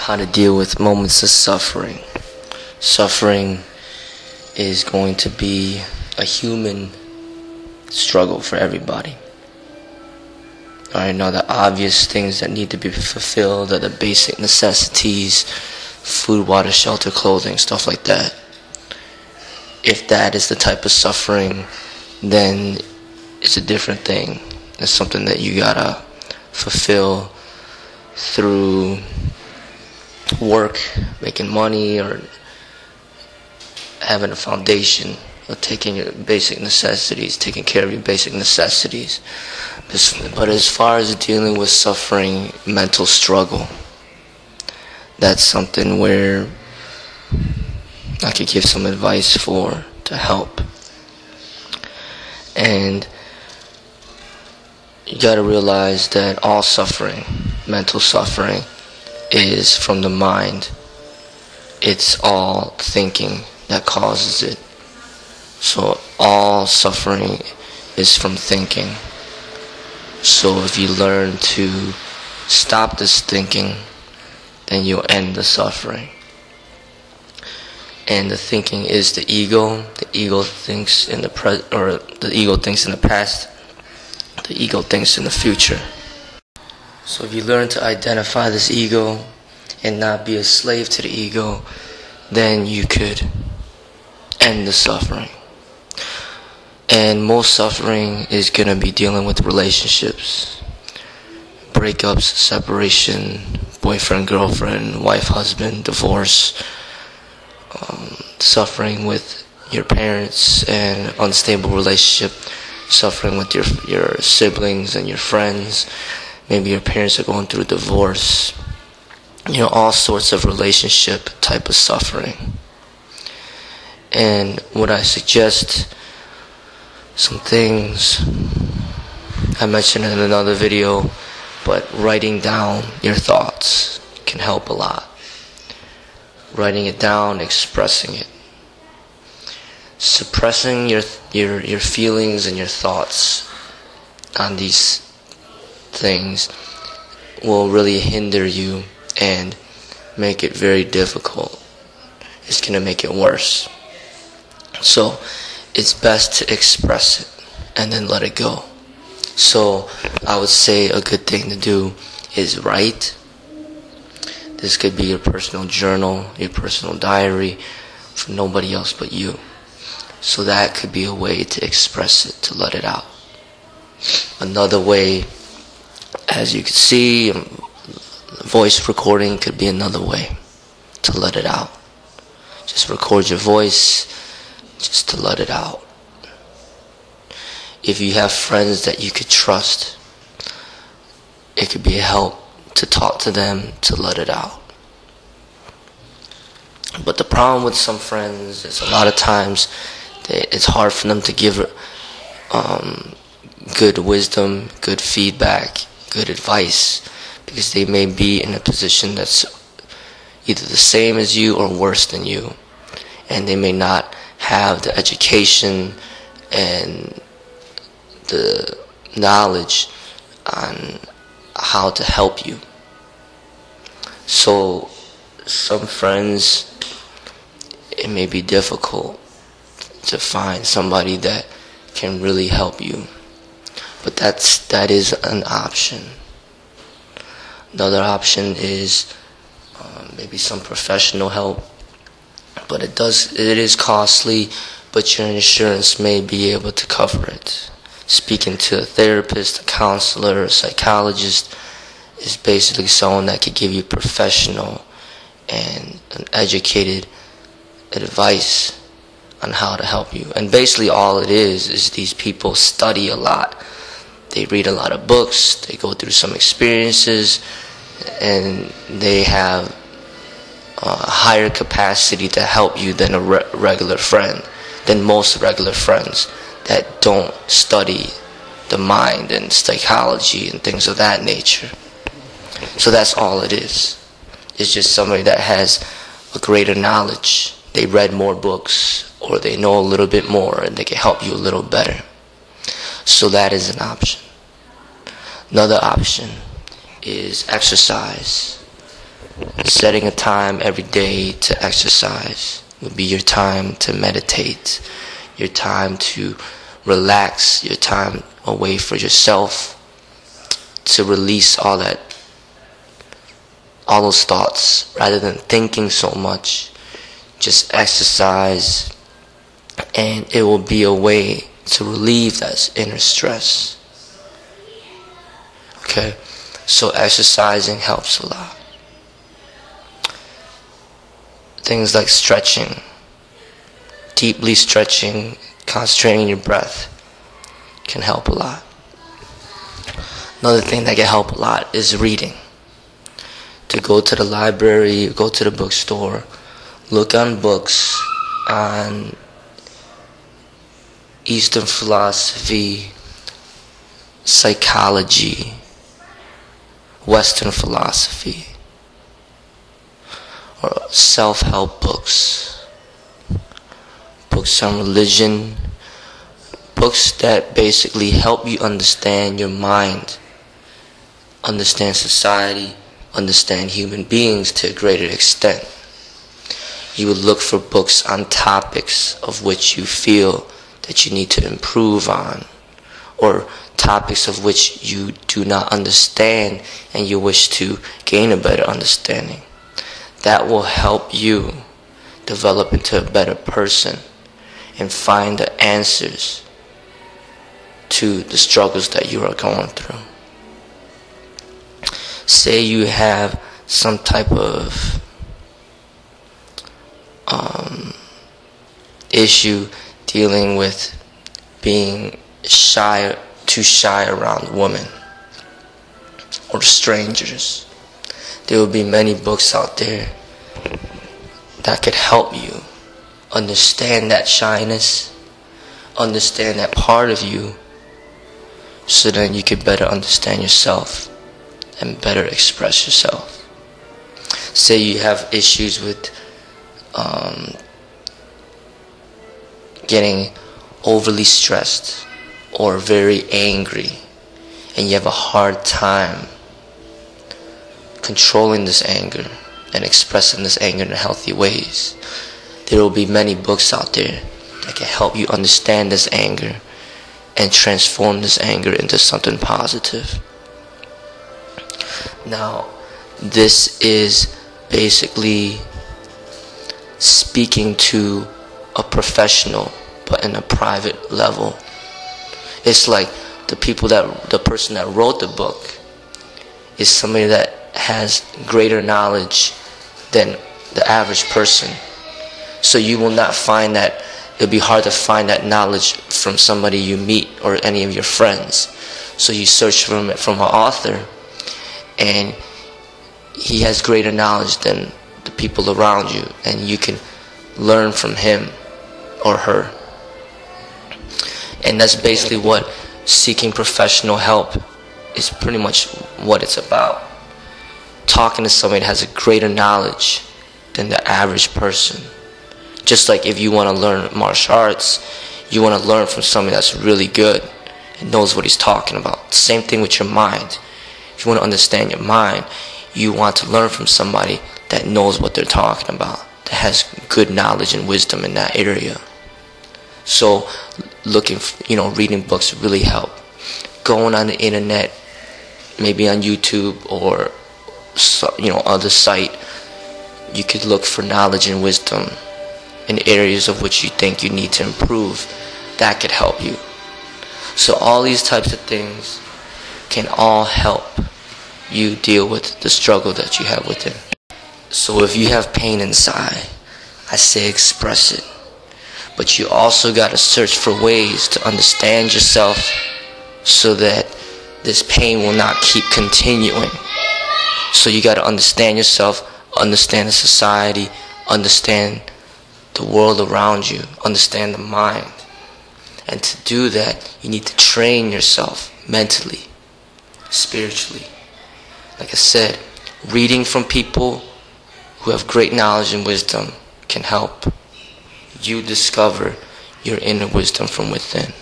how to deal with moments of suffering. Suffering is going to be a human struggle for everybody. Alright, now the obvious things that need to be fulfilled are the basic necessities: food, water, shelter, clothing, stuff like that. If that is the type of suffering, then it's a different thing. It's something that you gotta fulfill through work, making money, or having a foundation of taking your basic necessities, taking care of your basic necessities. But as far as dealing with suffering, mental struggle, that's something where I could give some advice to help. And you gotta realize that all suffering, mental suffering, is from the mind. It's all thinking that causes it. So all suffering is from thinking. So if you learn to stop this thinking, then you'll end the suffering. And the thinking is the ego. The ego thinks in the the ego thinks in the past. The ego thinks in the future. So if you learn to identify this ego and not be a slave to the ego, then you could end the suffering. And most suffering is going to be dealing with relationships. Breakups, separation, boyfriend, girlfriend, wife, husband, divorce. Suffering with your parents and unstable relationship. Suffering with your siblings and your friends. Maybe your parents are going through divorce. All sorts of relationship type of suffering. And what I suggest, some things I mentioned in another video, but writing down your thoughts can help a lot. Writing it down, expressing it. Suppressing your feelings and your thoughts on these things will really hinder you and make it very difficult. It's going to make it worse. So it's best to express it and then let it go. So I would say a good thing to do is write. This could be your personal journal, your personal diary, for nobody else but you. So that could be a way to express it, to let it out. Another way, as you can see, voice recording could be another way to let it out. Just record your voice, just to let it out. If you have friends that you could trust, it could be a help to talk to them, to let it out. But the problem with some friends is a lot of times it's hard for them to give good wisdom, good feedback, good advice, because they may be in a position that's either the same as you or worse than you, and they may not have the education and the knowledge on how to help you. So some friends, it may be difficult to find somebody that can really help you, but that is an option. Another option is maybe some professional help, but it is costly, but your insurance may be able to cover it. Speaking to a therapist, a counselor, a psychologist is basically someone that could give you professional and an educated advice on how to help you. And basically all it is these people study a lot. They read a lot of books, they go through some experiences, and they have a higher capacity to help you than a regular friend, than most regular friends that don't study the mind and psychology and things of that nature. So that's all it is. It's just somebody that has a greater knowledge. They read more books, or they know a little bit more, and they can help you a little better. So that is an option. Another option is exercise. setting a time every day to exercise would be your time to meditate, your time to relax, your time away for yourself, to release all those thoughts. Rather than thinking so much, just exercise, and it will be a way to relieve that inner stress. Okay, so exercising helps a lot. Things like stretching, deeply stretching, concentrating your breath can help a lot. Another thing that can help a lot is reading. To go to the library, go to the bookstore, look on books on Eastern philosophy, psychology, Western philosophy, or self-help books, books on religion, books that basically help you understand your mind, understand society, understand human beings to a greater extent. You would look for books on topics of which you feel that you need to improve on, or topics of which you do not understand and you wish to gain a better understanding. That will help you develop into a better person and find the answers to the struggles that you are going through. Say you have some type of issue dealing with being too shy around women or strangers. There will be many books out there that could help you understand that shyness, understand that part of you, so then you can better understand yourself and better express yourself. Say you have issues with getting overly stressed or very angry, and you have a hard time controlling this anger and expressing this anger in healthy ways. There will be many books out there that can help you understand this anger and transform this anger into something positive. Now, this is basically speaking to a professional, but in a private level. It's like the person that wrote the book is somebody that has greater knowledge than the average person. So you will not find that, it'll be hard to find that knowledge from somebody you meet or any of your friends. So you search from an author, and he has greater knowledge than the people around you, and you can learn from him or her. And that's basically what seeking professional help is pretty much what it's about. Talking to somebody that has a greater knowledge than the average person. Just like if you want to learn martial arts, you want to learn from somebody that's really good and knows what he's talking about. Same thing with your mind. If you want to understand your mind, you want to learn from somebody that knows what they're talking about, that has good knowledge and wisdom in that area. So reading books really help. Going on the internet, maybe on YouTube or other site, you could look for knowledge and wisdom in areas of which you think you need to improve. That could help you. So all these types of things can all help you deal with the struggle that you have within. So if you have pain inside, I say express it. But you also got to search for ways to understand yourself so that this pain will not keep continuing. So you got to understand yourself, understand the society, understand the world around you, understand the mind. And to do that, you need to train yourself mentally, spiritually. Like I said, reading from people who have great knowledge and wisdom can help you discover your inner wisdom from within.